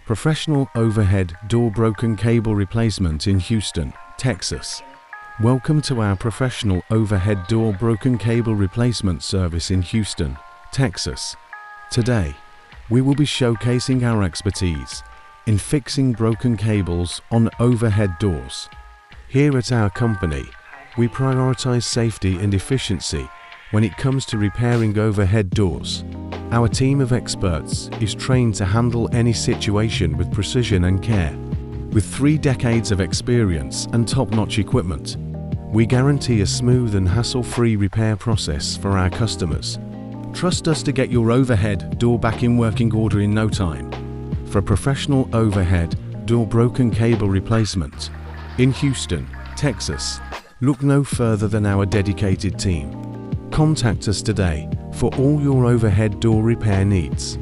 Professional overhead door broken cable replacement in Houston, Texas. Welcome to our professional overhead door broken cable replacement service in Houston, Texas. Today, we will be showcasing our expertise in fixing broken cables on overhead doors. Here at our company, we prioritize safety and efficiency when it comes to repairing overhead doors. Our team of experts is trained to handle any situation with precision and care. With 3 decades of experience and top-notch equipment, we guarantee a smooth and hassle-free repair process for our customers. Trust us to get your overhead door back in working order in no time. For professional overhead door broken cable replacement in Houston, Texas, look no further than our dedicated team. Contact us today for all your overhead door repair needs.